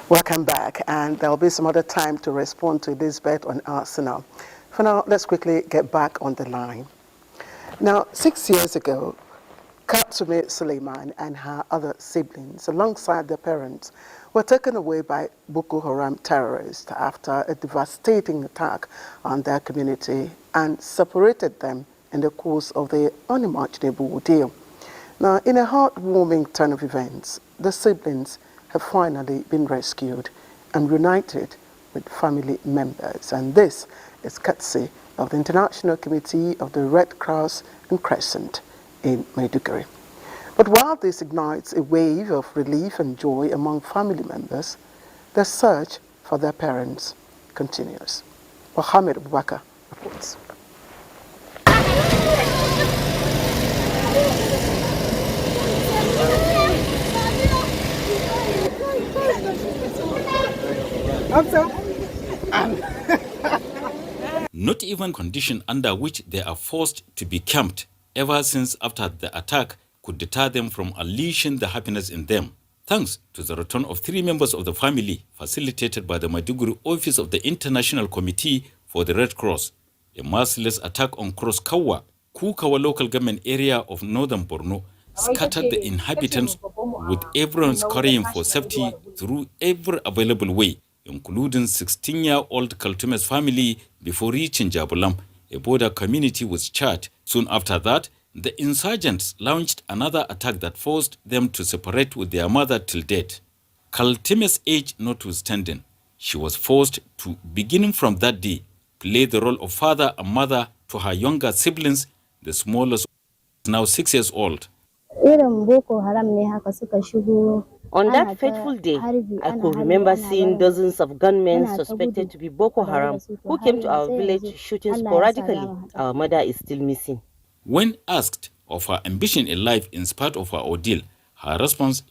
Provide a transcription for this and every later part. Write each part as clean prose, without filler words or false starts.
Welcome back, and there'll be some other time to respond to Elizabeth on Arsenal. For now, let's quickly get back on the line. Now, 6 years ago, Katsumi Suleiman and her other siblings, alongside their parents, were taken away by Boko Haram terrorists after a devastating attack on their community and separated them in the course of the unimaginable ordeal. Now, in a heartwarming turn of events, the siblings have finally been rescued and reunited with family members. And this is courtesy of the International Committee of the Red Cross and Crescent in Maiduguri. But while this ignites a wave of relief and joy among family members, the search for their parents continues. Mohammed Abubakar reports. Not even condition under which they are forced to be camped ever since after the attack could deter them from unleashing the happiness in them. Thanks to the return of 3 members of the family facilitated by the Maiduguri office of the International Committee for the Red Cross, a merciless attack on Cross Kawa, Kukawa local government area of northern Borno, scattered the inhabitants with everyone scurrying for safety through every available way, including 16-year-old Kaltume's family before reaching Jabulam, a border community with Chad. Soon after that, the insurgents launched another attack that forced them to separate with their mother till death. Kaltume's age notwithstanding, she was forced to, beginning from that day, play the role of father and mother to her younger siblings, the smallest, now 6 years old. On that fateful day, I could remember seeing dozens of gunmen suspected to be Boko Haram who came to our village shooting sporadically. Our mother is still missing. When asked of her ambition in life in spite of her ordeal, her response,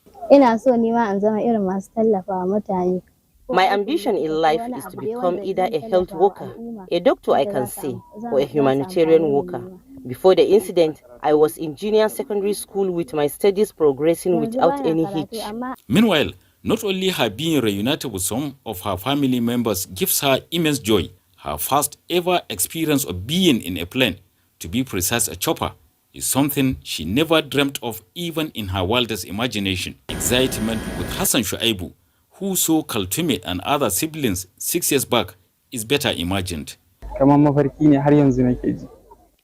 my ambition in life is to become either a health worker, a doctor I can say, or a humanitarian worker. Before the incident, I was in junior secondary school with my studies progressing without any hitch. Meanwhile, not only her being reunited with some of her family members gives her immense joy, her first ever experience of being in a plane, to be precise a chopper, is something she never dreamt of even in her wildest imagination. Excitement with Hassan Shuaibu, who saw Kaltume and other siblings 6 years back, is better imagined.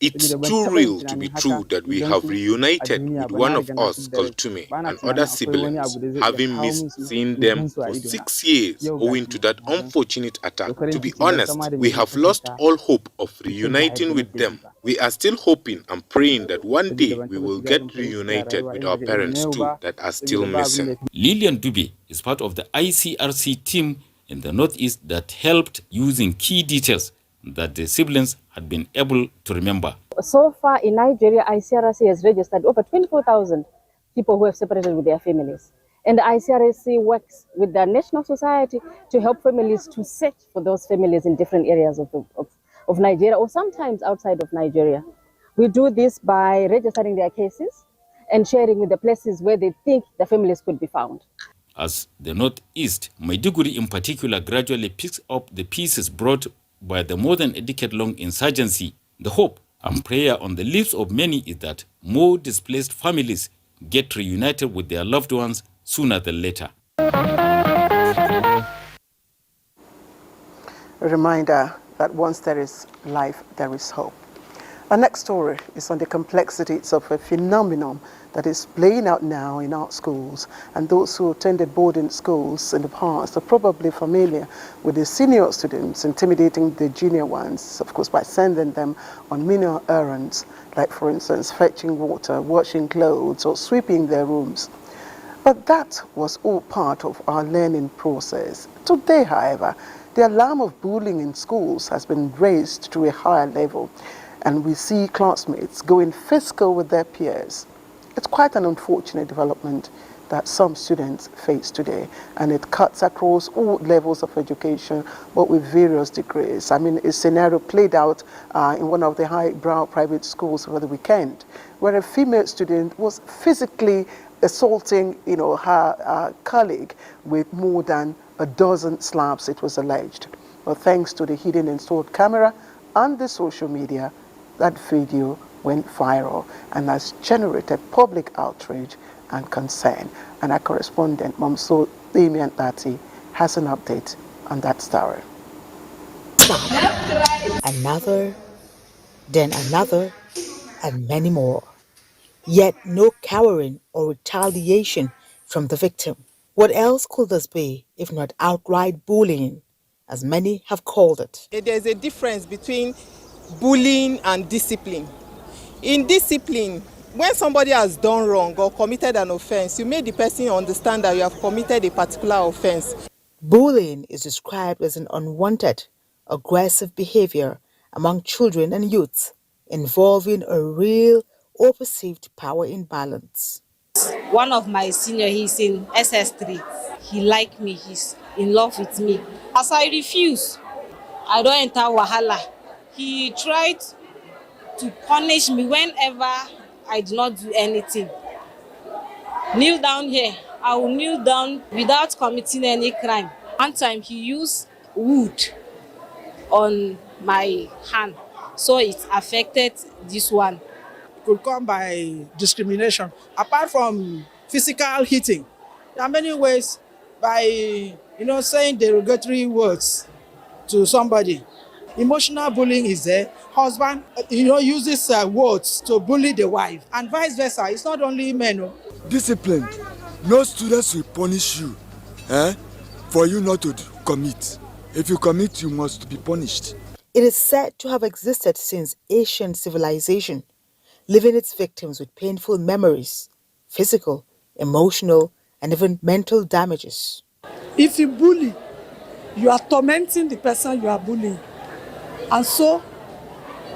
It's too real to be true that we have reunited with one of us, Kaltume, and other siblings, having missed seeing them for 6 years owing to that unfortunate attack. To be honest, we have lost all hope of reuniting with them. We are still hoping and praying that one day we will get reunited with our parents too that are still missing. Lillian Dube is part of the ICRC team in the Northeast that helped using key details that the siblings had been able to remember. So far in Nigeria, ICRC has registered over 24,000 people who have separated with their families. And the ICRC works with the National Society to help families to search for those families in different areas of Nigeria or sometimes outside of Nigeria. We do this by registering their cases and sharing with the places where they think the families could be found. As the Northeast, Maiduguri in particular, gradually picks up the pieces brought by the more than a decade-long insurgency, the hope and prayer on the lips of many is that more displaced families get reunited with their loved ones sooner than later. A reminder that once there is life, there is hope. Our next story is on the complexities of a phenomenon that is playing out now in our schools, and those who attended boarding schools in the past are probably familiar with the senior students intimidating the junior ones, of course, by sending them on menial errands, like, for instance, fetching water, washing clothes, or sweeping their rooms. But that was all part of our learning process. Today, however, the alarm of bullying in schools has been raised to a higher level, and we see classmates going physical with their peers. It's quite an unfortunate development that some students face today, and it cuts across all levels of education, but with various degrees. I mean, a scenario played out in one of the highbrow private schools over the weekend, where a female student was physically assaulting, her colleague with more than a dozen slaps, it was alleged. But thanks to the hidden installed camera and the social media, that video went viral and has generated public outrage and concern. And our correspondent, Momso Damian Tati, has an update on that story. Another, then another, and many more. Yet no cowering or retaliation from the victim. What else could this be if not outright bullying, as many have called it? There's a difference between bullying and discipline. In discipline, when somebody has done wrong or committed an offense, you make the person understand that you have committed a particular offense. Bullying is described as an unwanted, aggressive behavior among children and youths involving a real or perceived power imbalance. One of my senior, he's in SS3. He liked me, he's in love with me. As I refuse, I don't enter wahala. He tried to punish me whenever I do not do anything. Kneel down here. I will kneel down without committing any crime. One time he used wood on my hand, so it affected this one. Could come by discrimination. Apart from physical hitting, there are many ways by saying derogatory words to somebody. Emotional bullying is there. Husband uses words to bully the wife, and vice versa. It's not only men. Discipline. No students will punish you for you not to commit. If you commit, you must be punished. It is said to have existed since ancient civilization, leaving its victims with painful memories, physical, emotional, and even mental damages. If you bully, you are tormenting the person you are bullying. And so,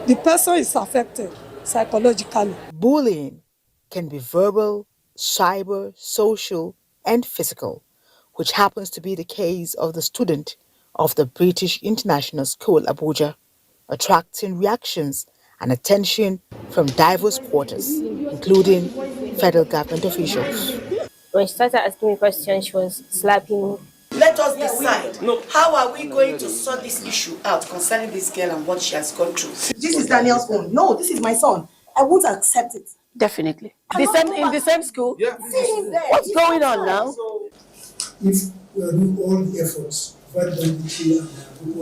the person is affected psychologically. Bullying can be verbal, cyber, social, and physical, which happens to be the case of the student of the British International School, Abuja, attracting reactions and attention from diverse quarters, including federal government officials. When she started asking me questions, she was slapping me. Let us decide how are we going to sort this issue out concerning this girl and what she has gone through. This is Daniel's own. No, this is my son. I won't accept it. Definitely. In the same school? Yeah. What's going on now? If we are doing all the efforts, provide them NTA and in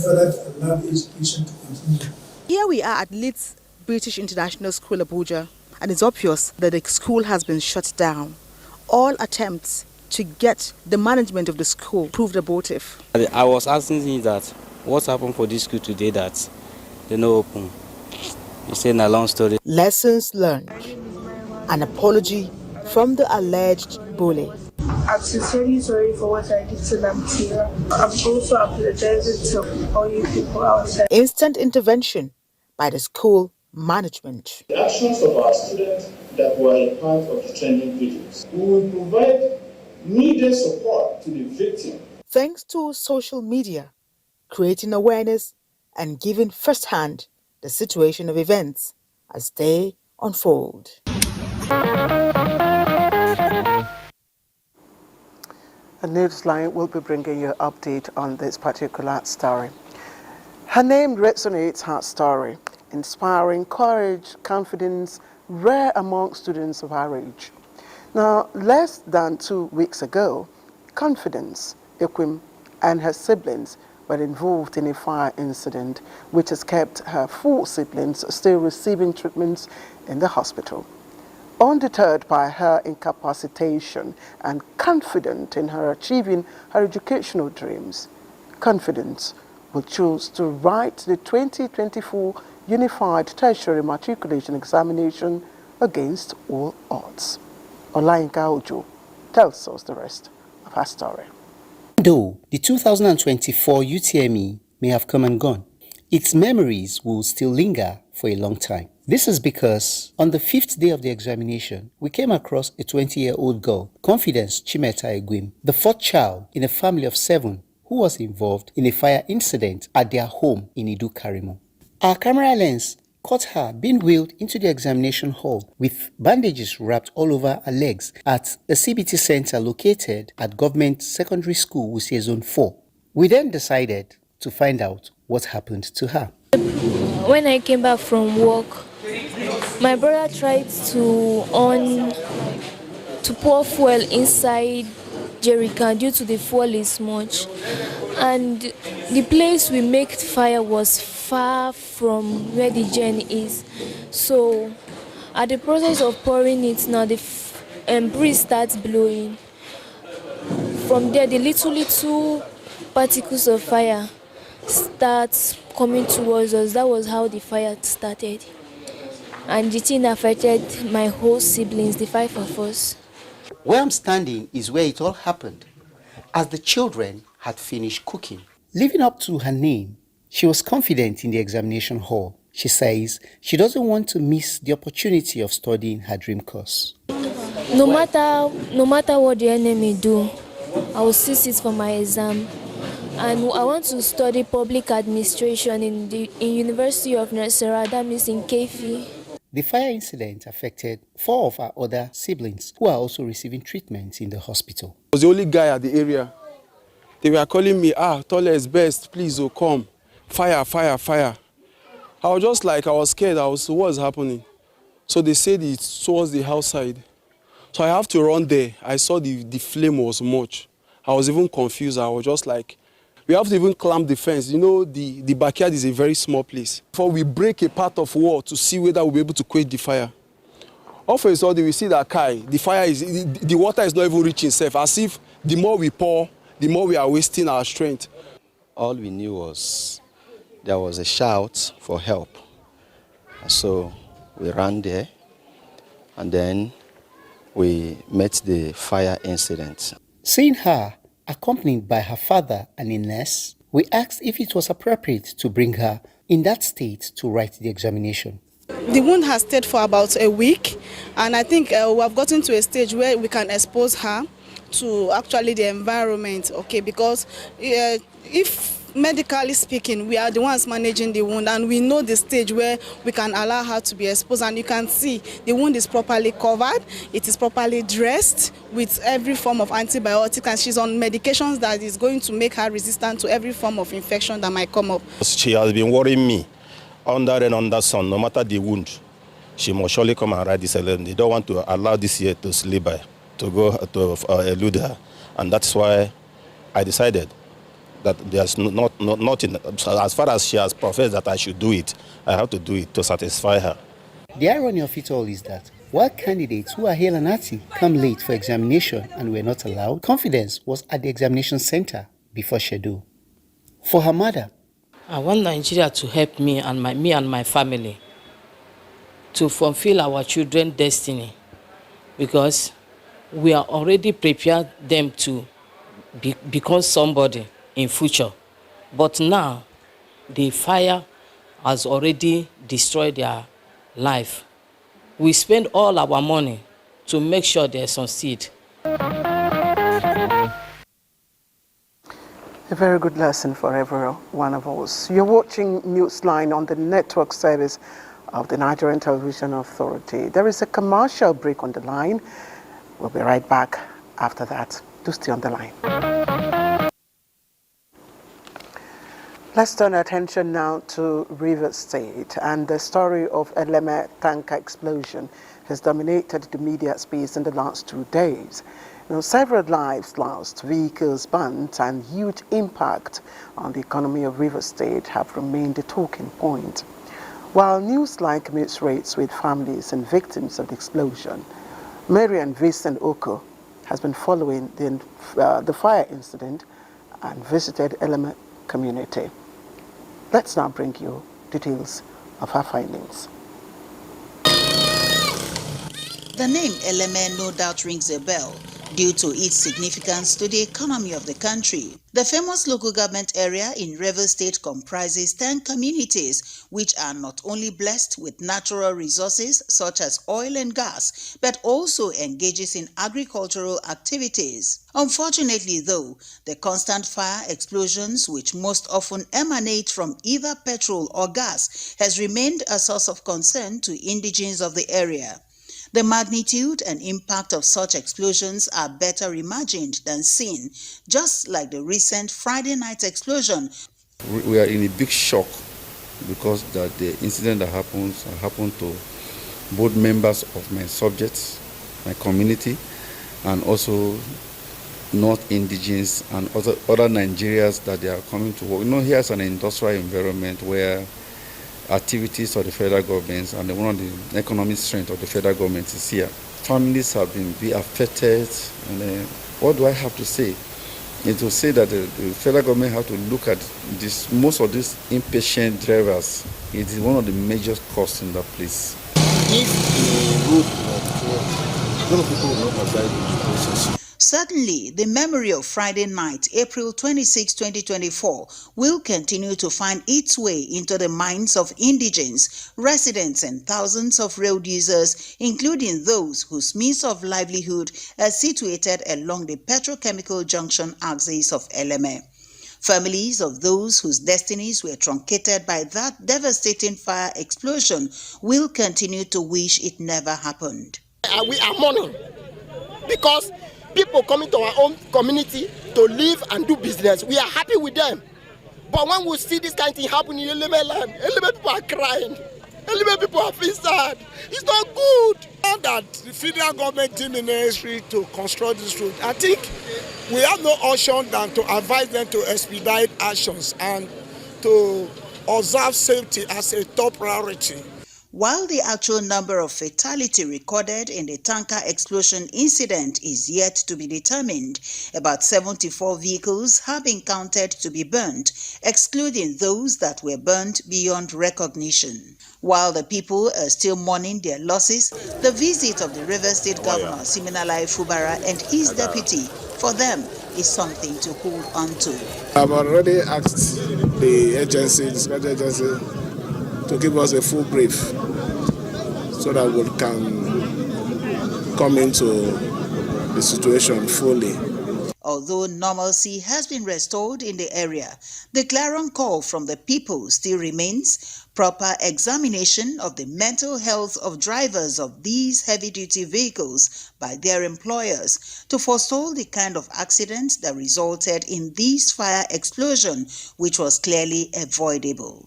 order to allow the education to continue. Here we are at Leeds British International School, Abuja, and it's obvious that the school has been shut down. All attempts to get the management of the school proved abortive. I was asking him that what happened for this school today that they not open. He said a long story. Lessons learned. An apology from the alleged bully. I'm sincerely sorry for what I did to Namtira. I'm also apologizing to all you people outside. Instant intervention by the school management. The actions of our students that were a part of the trending videos. We will provide needed support to the victim. Thanks to social media, creating awareness and giving firsthand the situation of events as they unfold. A Newsline will be bringing you an update on this particular story. Her name resonates her story, inspiring courage, confidence, rare among students of her age. Now, less than 2 weeks ago, Confidence, Equim, and her siblings were involved in a fire incident which has kept her 4 siblings still receiving treatments in the hospital. Undeterred by her incapacitation and confident in her achieving her educational dreams, Confidence will choose to write the 2024 Unified Tertiary Matriculation Examination against all odds. Olayinka Ojo tells us the rest of her story. Though the 2024 UTME may have come and gone, its memories will still linger for a long time. This is because on the 5th day of the examination, we came across a 20-year-old girl, Confidence Chimeta Egwim, the 4th child in a family of 7 who was involved in a fire incident at their home in Idu Karimo. Our camera lens caught her being wheeled into the examination hall with bandages wrapped all over her legs at a CBT center located at Government Secondary School, Wuse Zone 4. We then decided to find out what happened to her. When I came back from work, my brother tried to pour fuel inside jerrycan due to the fuel is much, and the place we make fire was far from where the gen is. So at the process of pouring it now, the breeze starts blowing. From there, the little particles of fire starts coming towards us. That was how the fire started, and the thing affected my whole siblings, the 5 of us. Where I'm standing is where it all happened, as the children had finished cooking. Living up to her name, she was confident in the examination hall. She says she doesn't want to miss the opportunity of studying her dream course. No matter what the enemy do, I will still sit for my exam. And I want to study public administration in University of Nasarawa, that means in Kefi. The fire incident affected 4 of our other siblings who are also receiving treatment in the hospital. I was the only guy at the area. They were calling me, Tole is best, please, oh, come. Fire, fire, fire. I was just like, I was scared. What's happening? So they said it's towards the house side. So I have to run there. I saw the flame was much. I was even confused. I was just like, we have to even climb the fence. You know, the backyard is a very small place. Before we break a part of wall to see whether we'll be able to quench the fire. All of a sudden, we see that the water is not even reaching itself. As if the more we pour, the more we are wasting our strength. All we knew was there was a shout for help. So we ran there, and then we met the fire incident. Seeing her accompanied by her father and a nurse, we asked if it was appropriate to bring her in that state to write the examination. The wound has stayed for about a week, and I think we have gotten to a stage where we can expose her to actually the environment, okay, because if medically speaking, we are the ones managing the wound, and we know the stage where we can allow her to be exposed. And you can see the wound is properly covered, it is properly dressed with every form of antibiotic, and she's on medications that is going to make her resistant to every form of infection that might come up. She has been worrying me under and under sun, no matter the wound. She must surely come and ride this alone. They don't want to allow this year to slip by, to go to elude her. And that's why I decided that there's nothing, as far as she has professed that I should do it, I have to do it to satisfy her. The irony of it all is that while candidates who are hale and hearty come late for examination and were not allowed, confidence was at the examination center before schedule. For her mother, I want Nigeria to help me and my family to fulfill our children's destiny, because we are already prepared them to become somebody in future. But now, the fire has already destroyed their life. We spend all our money to make sure they succeed. A very good lesson for every one of us. You're watching Newsline on the network service of the Nigerian Television Authority. There is a commercial break on the line. We'll be right back after that. Do stay on the line. Let's turn our attention now to River State, and the story of Eleme tanker explosion has dominated the media space in the last 2 days. Several lives lost, vehicles burnt, and huge impact on the economy of River State have remained the talking point. While Newsline commiserates with families and victims of the explosion, Marian Vincent Oko has been following the fire incident and visited Eleme community. Let's now bring you details of her findings. The name Eleme no doubt rings a bell due to its significance to the economy of the country. The famous local government area in Yaba State comprises 10 communities which are not only blessed with natural resources such as oil and gas, but also engages in agricultural activities. Unfortunately though, the constant fire explosions which most often emanate from either petrol or gas has remained a source of concern to indigents of the area. The magnitude and impact of such explosions are better imagined than seen, just like the recent Friday night explosion. We are in a big shock because that the incident that happened to both members of my subjects, my community, and also North Indigens and other Nigerians that they are coming to work. Here's an industrial environment where activities of the federal government and one of the economic strength of the federal government is here. Families have been affected, and what do I have to say? It will say that the federal government have to look at this. Most of these impatient drivers, it is one of the major costs in that place. If the road were closed, a lot of people will not have died in the process. Certainly, the memory of Friday night, April 26, 2024, will continue to find its way into the minds of indigents, residents, and thousands of road users, including those whose means of livelihood are situated along the petrochemical junction axis of Eleme. Families of those whose destinies were truncated by that devastating fire explosion will continue to wish it never happened. We are mourning because people coming to our own community to live and do business, we are happy with them. But when we see this kind of thing happen in Eleme land, Eleme people are crying. Eleme people are feeling sad. It's not good. Now that the federal government deemed it necessary to construct this road, I think we have no option than to advise them to expedite actions and to observe safety as a top priority. While the actual number of fatality recorded in the tanker explosion incident is yet to be determined, about 74 vehicles have been counted to be burnt, excluding those that were burnt beyond recognition. While the people are still mourning their losses, the visit of the Yaba State Governor Siminalayi Fubara and his deputy for them is something to hold on to. I've already asked the security agency, to give us a full brief so that we can come into the situation fully. Although normalcy has been restored in the area, the clarion call from the people still remains: proper examination of the mental health of drivers of these heavy-duty vehicles by their employers to forestall the kind of accident that resulted in this fire explosion, which was clearly avoidable.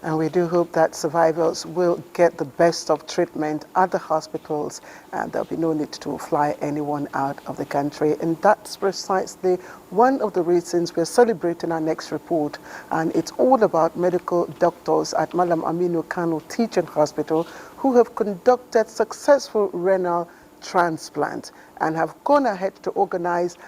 And we do hope that survivors will get the best of treatment at the hospitals and there'll be no need to fly anyone out of the country. And that's precisely one of the reasons we're celebrating our next report. And it's all about medical doctors at Malam Aminu Kano Teaching Hospital who have conducted successful renal transplant and have gone ahead to organize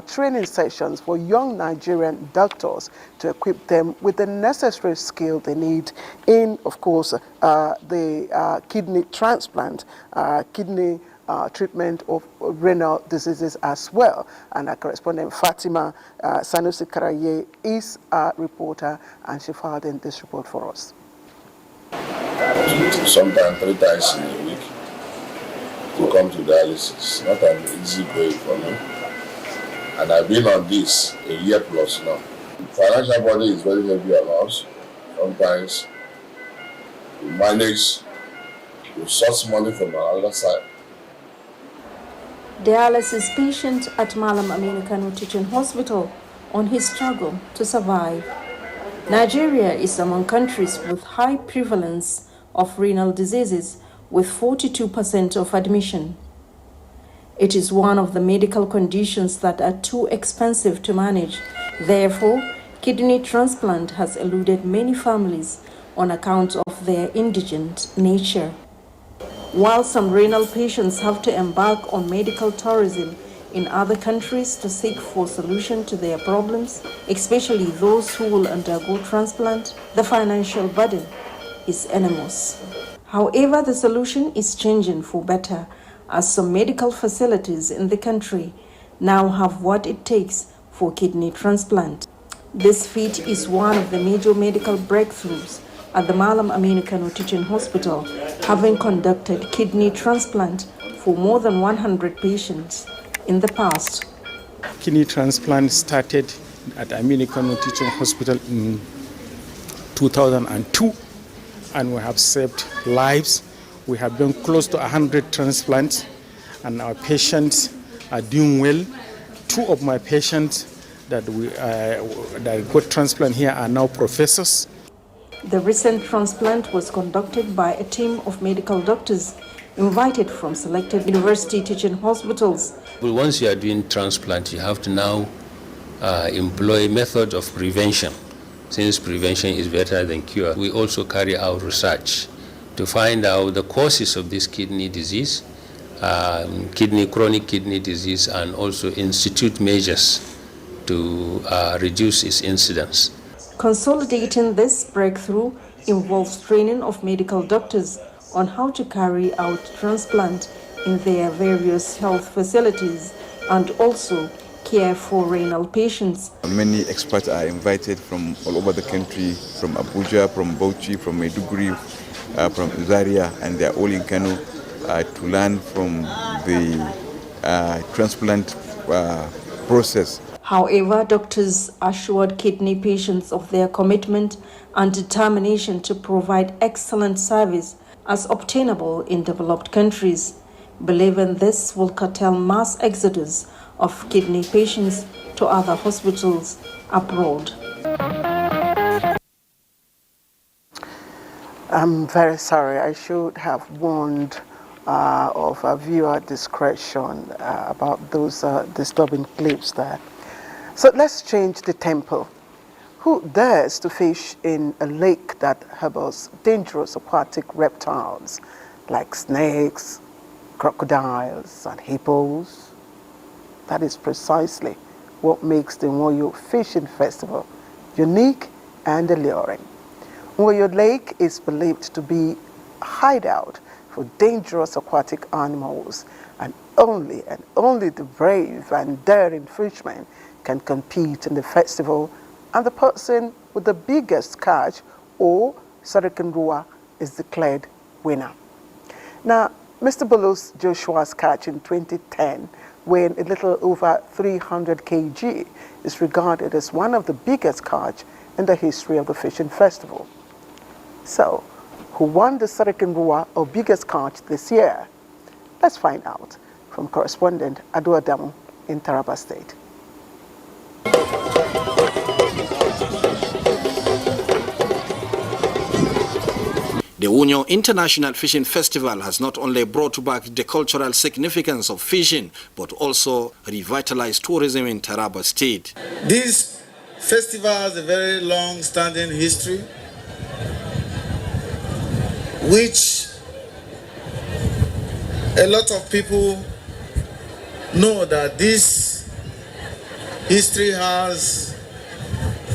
training sessions for young Nigerian doctors to equip them with the necessary skill they need in, of course, the kidney transplant, kidney treatment of renal diseases as well. And our correspondent Fatima Sanusi Karaye is a reporter and she filed in this report for us. Sometimes 3 times in a week to come to dialysis. Not an easy way for me. And I've been on this a year plus now. Financial body is very heavy on us. Sometimes we manage to source money from another side. Dialysis patient at Malam Aminu Kano Teaching Hospital on his struggle to survive. Nigeria is among countries with high prevalence of renal diseases, with 42% of admission. It is one of the medical conditions that are too expensive to manage. Therefore, kidney transplant has eluded many families on account of their indigent nature. While some renal patients have to embark on medical tourism in other countries to seek for solution to their problems, especially those who will undergo transplant, the financial burden is enormous. However, the solution is changing for better, as some medical facilities in the country now have what it takes for kidney transplant. This feat is one of the major medical breakthroughs at the Malam Aminu Kano Teaching Hospital, having conducted kidney transplant for more than 100 patients in the past. Kidney transplant started at Aminu Kano Teaching Hospital in 2002, and we have saved lives. We have done close to 100 transplants, and our patients are doing well. 2 of my patients that got transplant here are now professors. The recent transplant was conducted by a team of medical doctors invited from selected university teaching hospitals. But once you are doing transplant, you have to now employ methods of prevention, since prevention is better than cure. We also carry out research to find out the causes of this kidney disease, chronic kidney disease, and also institute measures to reduce its incidence. Consolidating this breakthrough involves training of medical doctors on how to carry out transplant in their various health facilities and also care for renal patients. Many experts are invited from all over the country, from Abuja, from Bauchi, from Maiduguri, from Zaria, and they are all in Kano to learn from the transplant process. However, doctors assured kidney patients of their commitment and determination to provide excellent service as obtainable in developed countries, believing this will curtail mass exodus of kidney patients to other hospitals abroad. I'm very sorry. I should have warned of viewer discretion about those disturbing clips there. So let's change the tempo. Who dares to fish in a lake that harbors dangerous aquatic reptiles like snakes, crocodiles, and hippos? That is precisely what makes the Oyo Fishing Festival unique and alluring. Oyo Lake is believed to be a hideout for dangerous aquatic animals, and only the brave and daring fishermen can compete in the festival, and the person with the biggest catch or Sarikandua is declared winner. Now, Mr. Bulu's Joshua's catch in 2010, weighing a little over 300 kg, is regarded as one of the biggest catch in the history of the fishing festival. So, who won the Sarikandua or biggest catch this year? Let's find out from correspondent Adu Adamu in Yaba State. The Oyo International Fishing Festival has not only brought back the cultural significance of fishing, but also revitalized tourism in Yaba State. This festival has a very long-standing history, which a lot of people know that this history has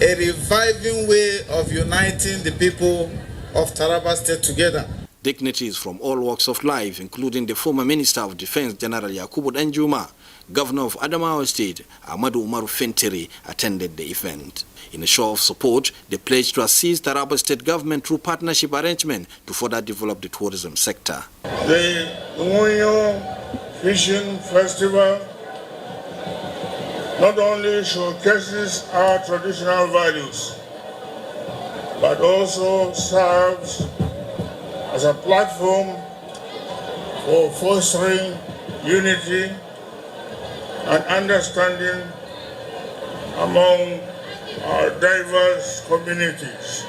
a reviving way of uniting the people of Yaba State together. Dignitaries from all walks of life, including the former Minister of Defense General Yakubu Danjuma, Governor of Adamawa State Ahmadu Umaru Fentiri, attended the event. In a show of support, they pledged to assist the Yaba State government through partnership arrangement to further develop the tourism sector. The Oyo Fishing Festival not only showcases our traditional values, but also serves as a platform for fostering unity and understanding among our diverse communities.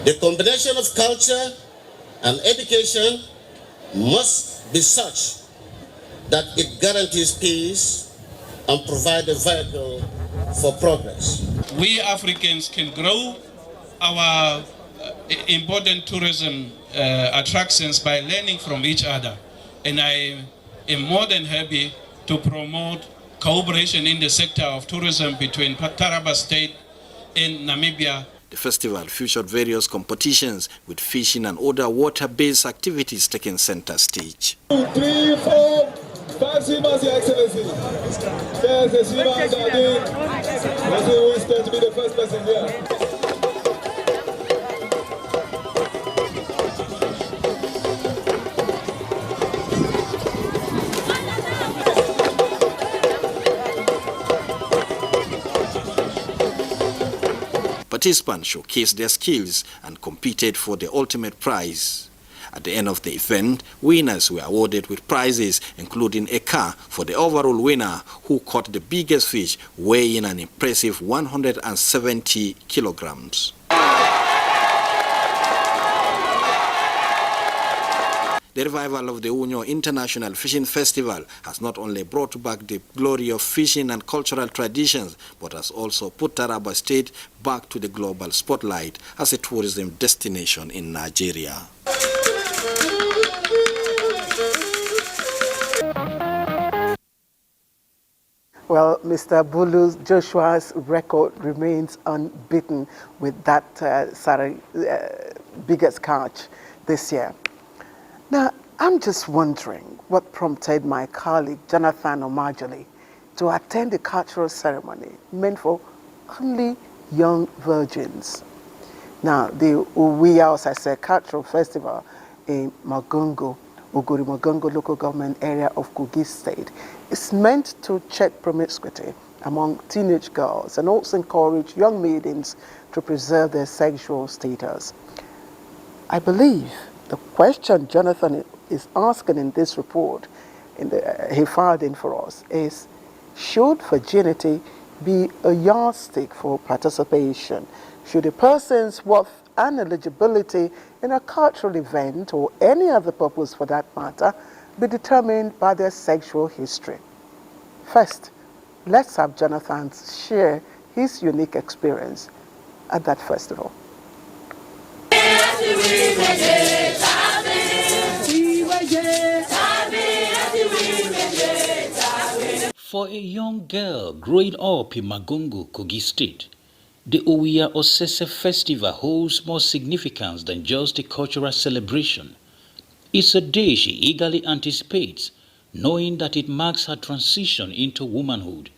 The combination of culture and education must be such that it guarantees peace and provides a vehicle for progress. We Africans can grow our important tourism attractions by learning from each other, and I am more than happy to promote cooperation in the sector of tourism between Yaba State and Namibia. The festival featured various competitions with fishing and other water-based activities taking center stage. 2, 3, 4, 5 swimmers, Your Excellency. There's the swimmers again. Let's see who is going to be the first person here. Participants showcased their skills and competed for the ultimate prize. At the end of the event, winners were awarded with prizes, including a car for the overall winner, who caught the biggest fish, weighing an impressive 170 kilograms. The revival of the Unyo International Fishing Festival has not only brought back the glory of fishing and cultural traditions, but has also put Yaba State back to the global spotlight as a tourism destination in Nigeria. Well, Mr. Bulu's Joshua's record remains unbeaten with that biggest catch this year. Now, I'm just wondering what prompted my colleague Jonathan Omajali to attend the cultural ceremony meant for only young virgins. Now, the Uwiya Osase Cultural Festival in Magongo, Oguri Magongo local government area of Kogi State, is meant to check promiscuity among teenage girls and also encourage young maidens to preserve their sexual status. I believe the question Jonathan is asking in this report, he filed in for us, is should virginity be a yardstick for participation? Should a person's worth and eligibility in a cultural event or any other purpose for that matter be determined by their sexual history? First, let's have Jonathan share his unique experience at that festival. For a young girl growing up in Magongo, Kogi State, the Owiya Osese Festival holds more significance than just a cultural celebration. It's a day she eagerly anticipates, knowing that it marks her transition into womanhood,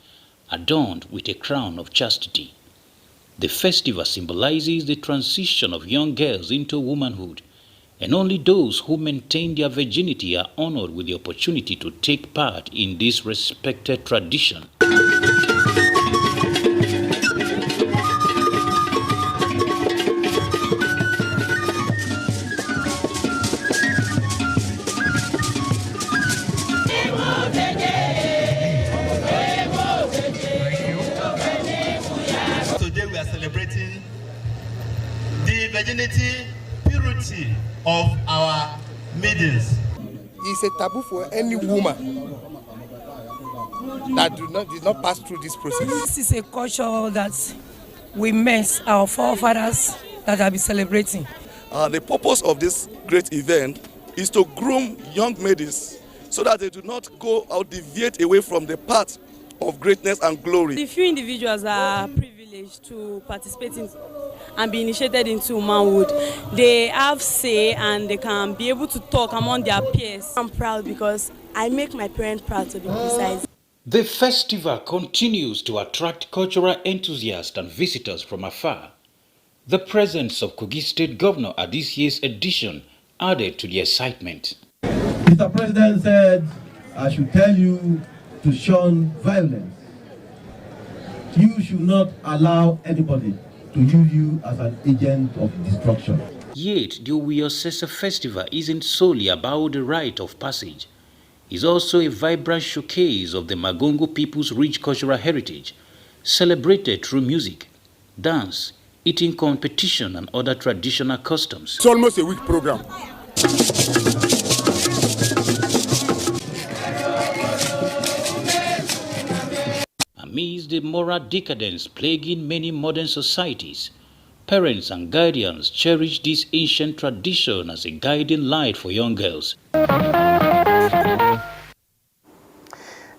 adorned with a crown of chastity. The festival symbolizes the transition of young girls into womanhood, and only those who maintain their virginity are honored with the opportunity to take part in this respected tradition. Today we are celebrating the virginity purity of our maidens. It's a taboo for any woman that did not pass through this process. This is a culture that we miss our forefathers that have been celebrating. The purpose of this great event is to groom young maidens so that they do not go or deviate away from the path of greatness and glory. The few individuals are privileged to participate in and be initiated into manhood. They have say and they can be able to talk among their peers. I'm proud because I make my parents proud, to be precise. The festival continues to attract cultural enthusiasts and visitors from afar. The presence of Kogi State Governor at this year's edition added to the excitement. Mr. President said, I should tell you to shun violence. You should not allow anybody to use you as an agent of destruction. Yet, the Oyo State Festival isn't solely about the rite of passage. It's also a vibrant showcase of the Magongo people's rich cultural heritage, celebrated through music, dance, eating competition, and other traditional customs. It's almost a week program. Amidst the moral decadence plaguing many modern societies, parents and guardians cherish this ancient tradition as a guiding light for young girls.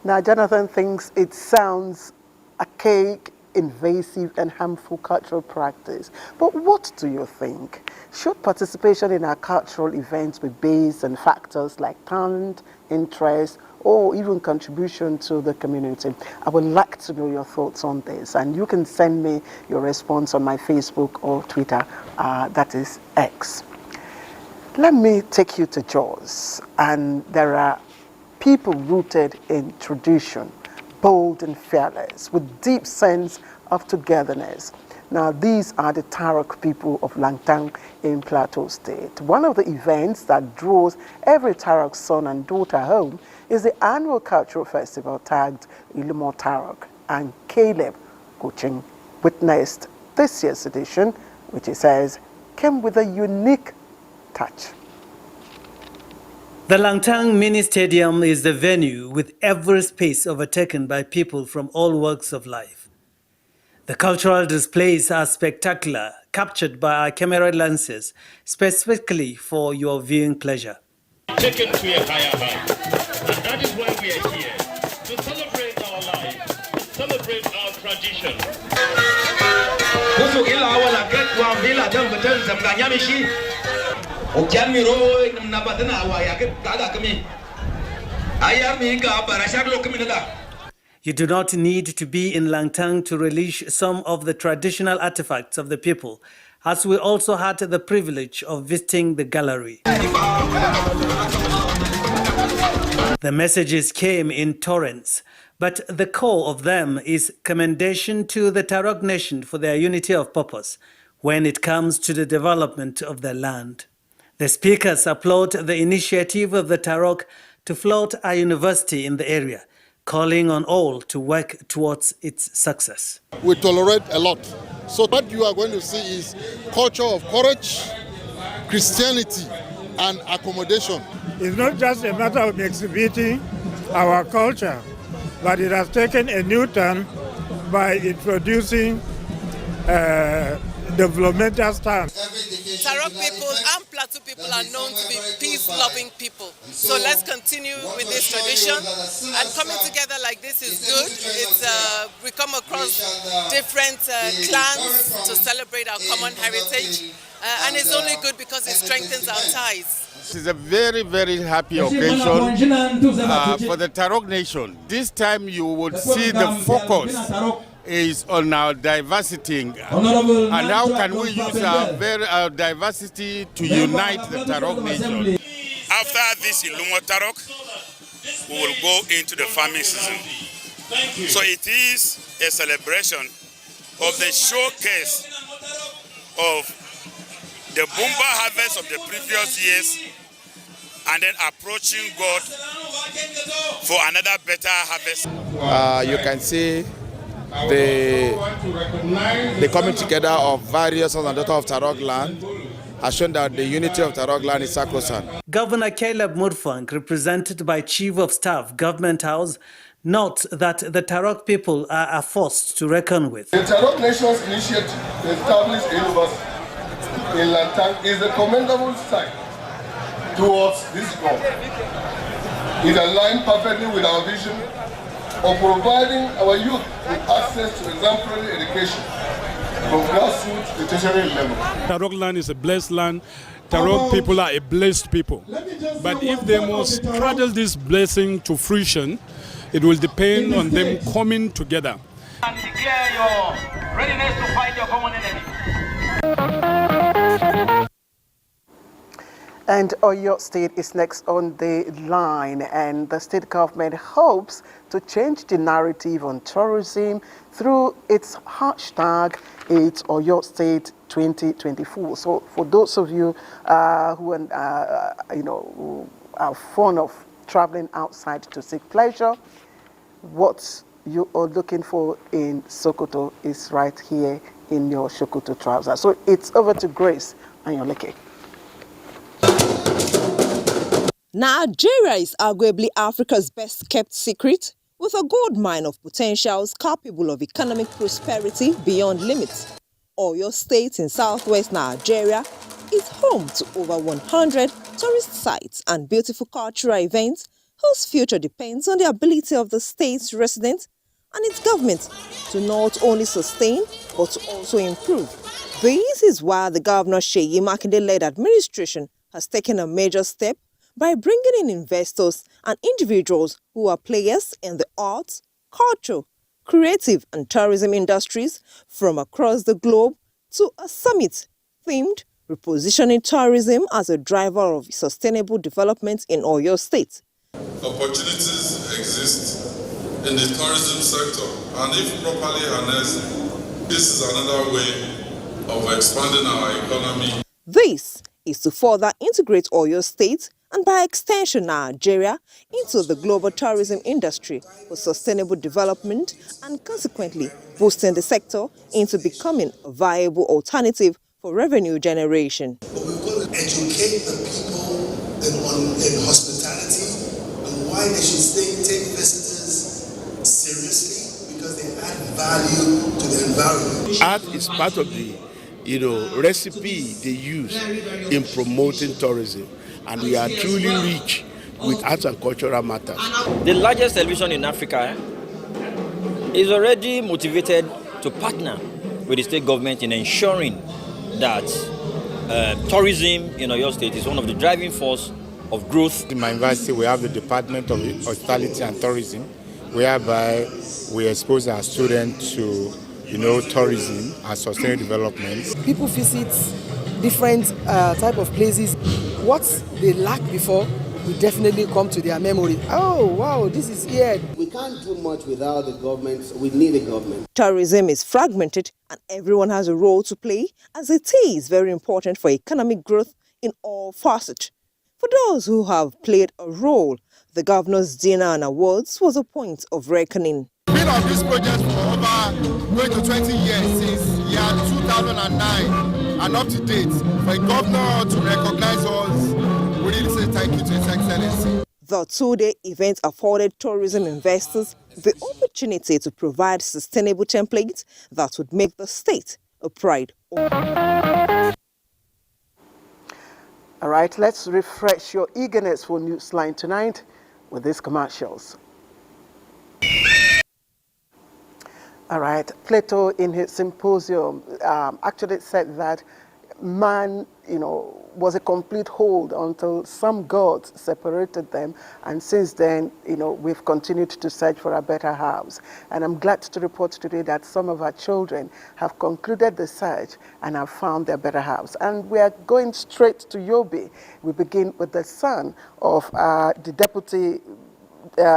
Now, Jonathan thinks it sounds archaic invasive and harmful cultural practice. But what do you think? Should participation in our cultural events be based on factors like talent, interest, or even contribution to the community? I would like to know your thoughts on this, and you can send me your response on my Facebook or Twitter, that is X. Let me take you to Jos, and there are people rooted in tradition, bold and fearless, with deep sense of togetherness. Now, these are the Tarok people of Langtang in Plateau State. One of the events that draws every Tarok son and daughter home is the annual cultural festival tagged Ilumo Tarok, and Caleb Kuching witnessed this year's edition, which he says came with a unique touch. The Langtang Mini Stadium is the venue with every space overtaken by people from all walks of life. The cultural displays are spectacular, captured by our camera lenses, specifically for your viewing pleasure. Taken to a higher height. And that is why we are here, to celebrate our life, celebrate our tradition. You do not need to be in Langtang to relish some of the traditional artifacts of the people, as we also had the privilege of visiting the gallery. The messages came in torrents, but the core of them is commendation to the Tarok nation for their unity of purpose when it comes to the development of their land. The speakers applaud the initiative of the Tarok to float a university in the area, calling on all to work towards its success. We tolerate a lot. So what you are going to see is culture of courage, Christianity, and accommodation. It's not just a matter of exhibiting our culture, but it has taken a new turn by introducing developmental stance. Tarok people and Plateau people are known to be peace-loving people. So let's continue with this tradition. And coming together like this is good. It's, we come across different clans to celebrate our common heritage. And it's only good because it strengthens our ties. This is a very, very happy occasion for the Tarok nation. This time you would see the focus is on our diversity and how can we use our diversity to unite the Tarok nation. After this Ilumo Tarok, we will go into the farming season. So it is a celebration of the showcase of the Bumba harvest of the previous years and then approaching God for another better harvest. You can see the coming together of various sons and daughters of Tarok land has shown that the unity of Tarok land is sacrosanct. Governor Caleb Murfang, represented by Chief of Staff, Government House, notes that the Tarok people are a force to reckon with. The Tarok Nation's initiative to establish a university in Langtang is a commendable step towards this goal. It aligns perfectly with our vision of providing our youth with access to exemplary education from grassroots to tertiary level. Tarok land is a blessed land. Tarok people are a blessed people. But if they must straddle this blessing to fruition, it will depend on them coming together. And declare your readiness to fight your common enemy. And Oyo State is next on the line, and the state government hopes to change the narrative on tourism through its hashtag, It's Oyo State 2024. So for those of you who are fond of traveling outside to seek pleasure, what you are looking for in Sokoto is right here in your Sokoto trousers. So it's over to Grace and Yoleke. Nigeria is arguably Africa's best kept secret, with a gold mine of potentials capable of economic prosperity beyond limits. Oyo State in southwest Nigeria is home to over 100 tourist sites and beautiful cultural events whose future depends on the ability of the state's residents and its government to not only sustain but to also improve. This is why the Governor Seyi Makinde-led administration has taken a major step by bringing in investors and individuals who are players in the arts, culture, creative and tourism industries from across the globe to a summit themed repositioning tourism as a driver of sustainable development in Oyo State. Opportunities exist in the tourism sector, and if properly harnessed, this is another way of expanding our economy. This is to further integrate Oyo State and by extension Nigeria into the global tourism industry for sustainable development and consequently boosting the sector into becoming a viable alternative for revenue generation. But we've got to educate the people in hospitality and why they should take visitors seriously because they add value to the environment. Art is part of the recipe they use in promoting tourism, and we are truly rich with arts and cultural matters. The largest television in Africa is already motivated to partner with the state government in ensuring that tourism in Oyo State is one of the driving force of growth. In my university, we have the Department of Hospitality and Tourism, whereby we expose our students to tourism and sustainable development. People visit different type of places. What they lacked before will definitely come to their memory. Oh, wow, this is here. We can't do much without the government. We need a government. Tourism is fragmented and everyone has a role to play, as it is very important for economic growth in all facets. For those who have played a role, the governor's dinner and awards was a point of reckoning. Been on this project for over going to 20 years, since year 2009 and up to date. For a governor to recognize us, we really say thank you to His Excellency. The two-day event afforded tourism investors the opportunity to provide sustainable templates that would make the state a pride. All right, let's refresh your eagerness for Newsline tonight with these commercials. All right, Plato in his symposium actually said that man, was a complete whole until some gods separated them, and since then, we've continued to search for a better house. And I'm glad to report today that some of our children have concluded the search and have found their better house. And we are going straight to Yobe. We begin with the son of the Deputy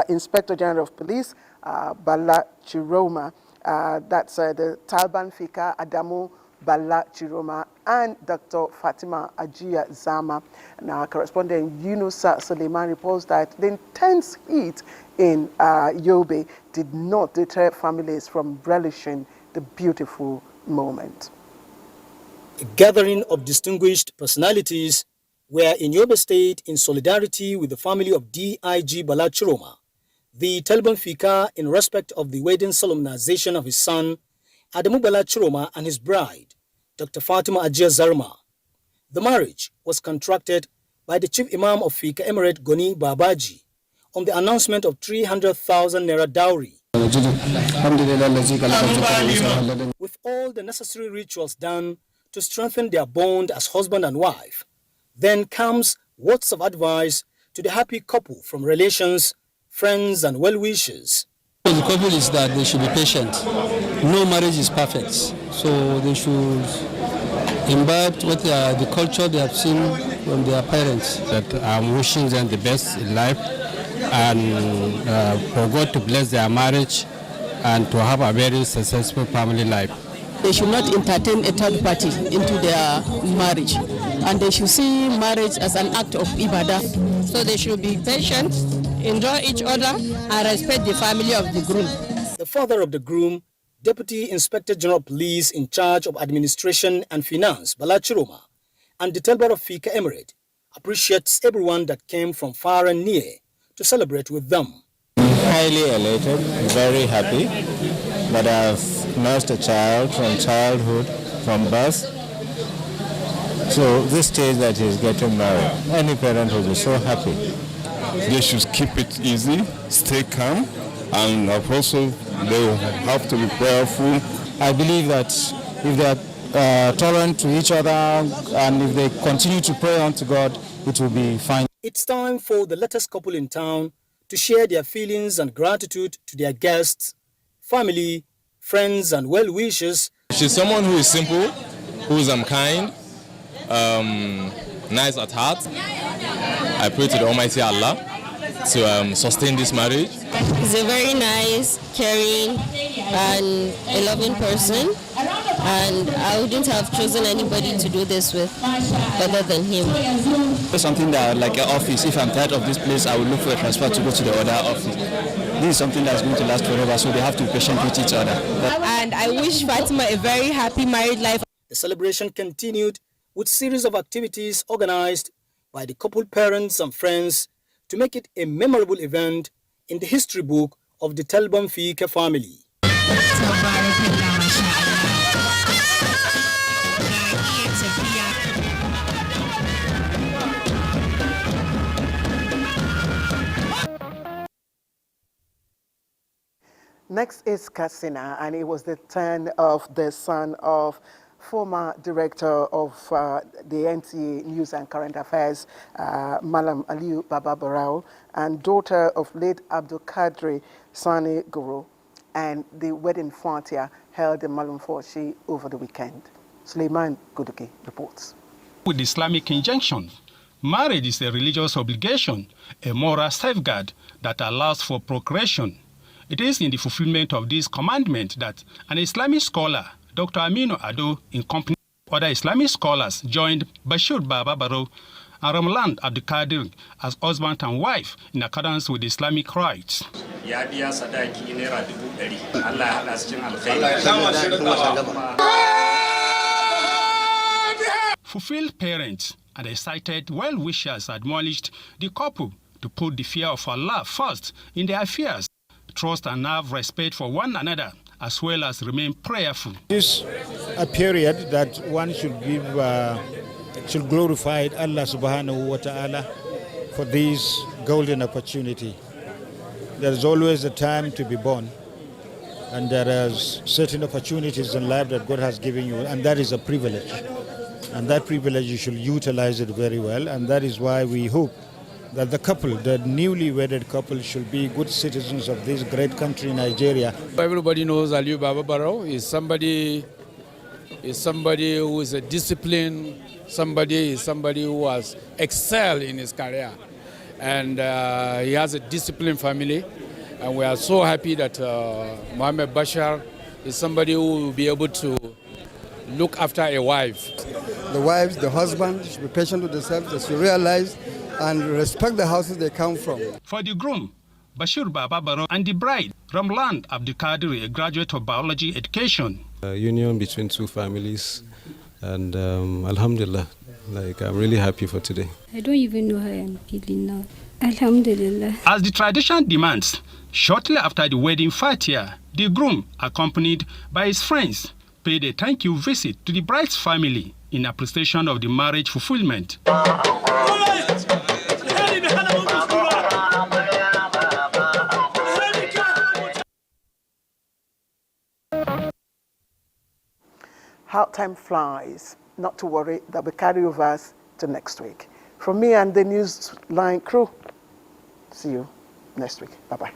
Inspector General of Police, Bala Chiroma. That's the Talban Fika Adamu Bala Chiroma and Dr. Fatima Ajia Zama. And our correspondent Yunusa Suleiman reports that the intense heat in Yobe did not deter families from relishing the beautiful moment. A gathering of distinguished personalities were in Yobe State in solidarity with the family of DIG Bala Chiroma. The Talban Fika in respect of the wedding solemnization of his son, Adamu Bala Chiroma, and his bride, Dr. Fatima Ajia Zarma. The marriage was contracted by the Chief Imam of Fika Emirate Goni Babaji on the announcement of 300,000 naira dowry. With all the necessary rituals done to strengthen their bond as husband and wife, then comes words of advice to the happy couple from relations, friends and well-wishers. The couple is that they should be patient. No marriage is perfect, so they should imbibe the culture they have seen from their parents. That I'm wishing them the best in life, and for God to bless their marriage and to have a very successful family life. They should not entertain a third party into their marriage, and they should see marriage as an act of ibadah. So they should be patient, enjoy each other, and respect the family of the groom. The father of the groom, Deputy Inspector General of Police in charge of Administration and Finance, Bala Chiroma, and the Telbar of Fika Emirate, appreciates everyone that came from far and near to celebrate with them. Highly elated, very happy, but I've lost a child from childhood, from birth. So this stage that he's getting married, any parent will be so happy. They should keep it easy, stay calm, and I've also they will have to be prayerful. I believe that if they are tolerant to each other and if they continue to pray unto God, it will be fine. It's time for the latest couple in town to share their feelings and gratitude to their guests, family, friends, and well-wishers. She's someone who is simple, who is kind, nice at heart. I pray to the Almighty Allah to sustain this marriage. He's a very nice, caring, and a loving person, and I wouldn't have chosen anybody to do this with other than him. Something that, like an office, if I'm tired of this place, I will look for a transfer to go to the other office. This is something that's going to last forever, so they have to be patient with each other. And I wish Fatima a very happy married life. The celebration continued with series of activities organized by the couple parents and friends to make it a memorable event in the history book of the Talban Fika family. Next is Katsina, and it was the turn of the son of former director of the NTA News and Current Affairs, Malam Aliyu Baba Barao, and daughter of late Abdul Kadri Sani Guru, and the wedding fatia held in Malum Forshi over the weekend. Suleiman Guduki reports. With Islamic injunction, marriage is a religious obligation, a moral safeguard that allows for procreation. It is in the fulfillment of this commandment that an Islamic scholar, Dr. Aminu Ado, in company with other Islamic scholars, joined Bashir Baba Barrow and Ramlan Abdulkadir as husband and wife in accordance with Islamic rites. Fulfilled parents and excited well-wishers admonished the couple to put the fear of Allah first in their affairs, trust and have respect for one another, as well as remain prayerful. This is a period that one should give, should glorify Allah subhanahu wa ta'ala for this golden opportunity. There is always a time to be born, and there are certain opportunities in life that God has given you, and that is a privilege. And that privilege, you should utilize it very well, and that is why we hope that the couple, the newly wedded couple, should be good citizens of this great country, Nigeria. Everybody knows Aliyu Baba Barrow is somebody who is a disciplined, somebody who has excelled in his career, and he has a disciplined family, and we are so happy that Mohammed Bashar is somebody who will be able to look after a wife. The wives, the husband should be patient with themselves, they should realize and respect the houses they come from. For the groom, Bashir Baba Barrow, and the bride, Ramlan Abdulkadir, a graduate of biology education. Union between two families, and Alhamdulillah, I'm really happy for today. I don't even know how I'm feeling now. Alhamdulillah. As the tradition demands, shortly after the wedding fatia, the groom, accompanied by his friends, paid a thank you visit to the bride's family in appreciation of the marriage fulfillment. How time flies. Not to worry, that will carry over us to next week. From me and the Newsline crew, see you next week. Bye-bye.